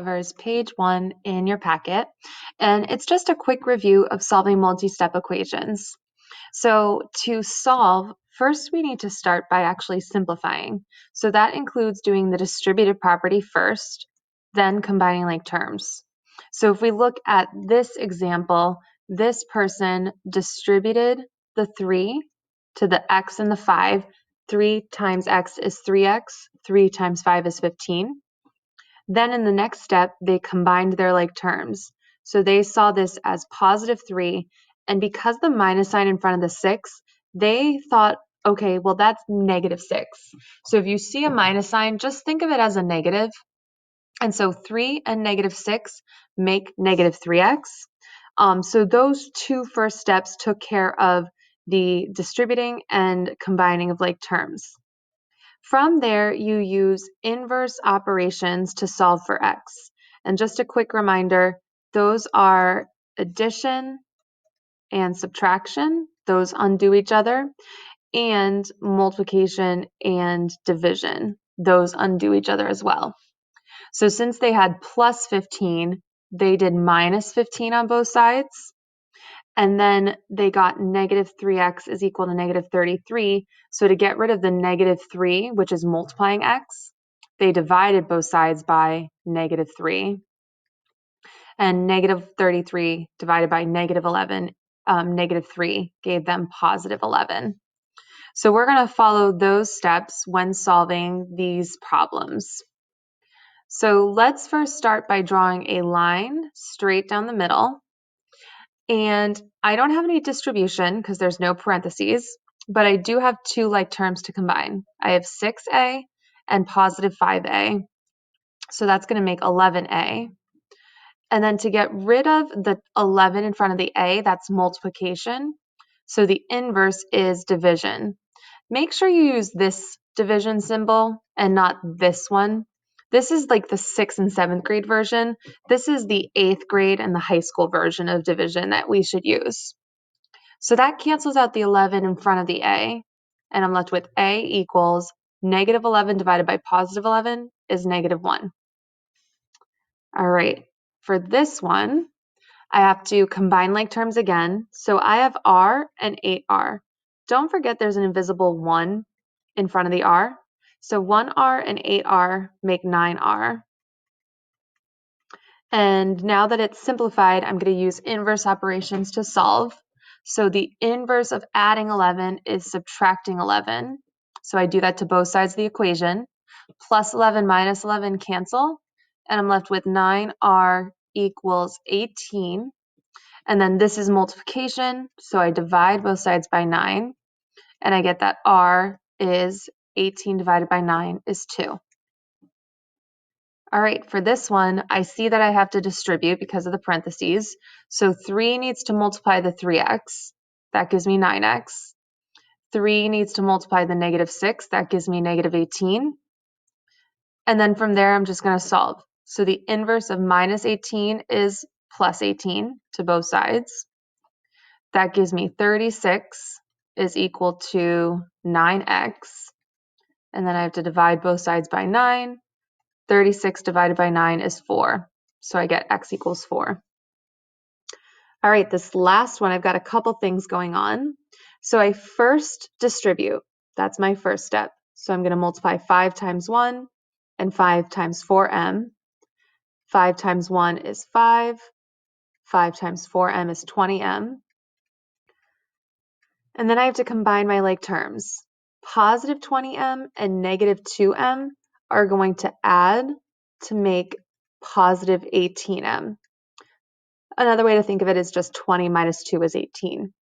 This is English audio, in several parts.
Covers page 1 in your packet, and it's just a quick review of solving multi-step equations. So to solve, first we need to start by actually simplifying. So that includes doing the distributive property first, then combining like terms. So if we look at this example, this person distributed the 3 to the x and the 5. 3 times x is 3x, 3 times 5 is 15. Then in the next step, they combined their like terms. So they saw this as positive 3, and because the minus sign in front of the 6, they thought, okay, well that's negative 6. So if you see a minus sign, just think of it as a negative. And so 3 and negative 6 make negative 3x. So those two first steps took care of the distributing and combining of like terms. From there, you use inverse operations to solve for x. And just a quick reminder, those are addition and subtraction. Those undo each other. And multiplication and division. Those undo each other as well. So since they had plus 15, they did minus 15 on both sides. And then they got negative 3x is equal to negative 33. So to get rid of the negative 3, which is multiplying x, they divided both sides by negative 3. And negative 33 divided by negative 11, negative 3 gave them positive 11. So we're going to follow those steps when solving these problems. So let's first start by drawing a line straight down the middle. And I don't have any distribution because there's no parentheses, but I do have two like terms to combine. I have 6a and positive 5a. So that's going to make 11a. And then to get rid of the 11 in front of the a, that's multiplication. So the inverse is division. Make sure you use this division symbol and not this one. This is like the 6th and 7th grade version. This is the 8th grade and the high school version of division that we should use. So that cancels out the 11 in front of the a, and I'm left with a equals negative 11 divided by positive 11 is negative 1. All right, for this one, I have to combine like terms again. So I have r and 8r. Don't forget there's an invisible 1 in front of the r. So 1r and 8r make 9r. And now that it's simplified, I'm going to use inverse operations to solve. So the inverse of adding 11 is subtracting 11. So I do that to both sides of the equation. Plus 11 minus 11 cancel, and I'm left with 9r equals 18. And then this is multiplication, so I divide both sides by 9, and I get that r is 18 divided by 9 is 2. All right, for this one, I see that I have to distribute because of the parentheses. So 3 needs to multiply the 3x. That gives me 9x. 3 needs to multiply the negative 6. That gives me negative 18. And then from there, I'm just going to solve. So the inverse of minus 18 is plus 18 to both sides. That gives me 36 is equal to 9x. And then I have to divide both sides by 9. 36 divided by 9 is 4. So I get x equals 4. All right, this last one, I've got a couple things going on. So I first distribute. That's my first step. So I'm going to multiply 5 times 1 and 5 times 4m. 5 times 1 is 5. 5 times 4m is 20m. And then I have to combine my like terms. Positive 20m and negative 2m are going to add to make positive 18m. Another way to think of it is just 20 minus 2 is 18.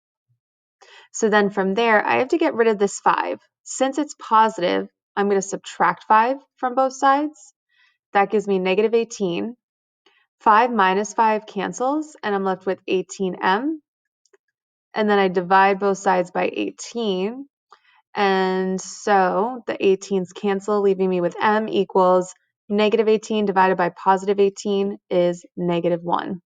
So then from there, I have to get rid of this 5. Since it's positive, I'm going to subtract 5 from both sides. That gives me negative 18. 5 minus 5 cancels, and I'm left with 18m. And then I divide both sides by 18. And so the 18s cancel, leaving me with m equals negative 18 divided by positive 18 is negative 1.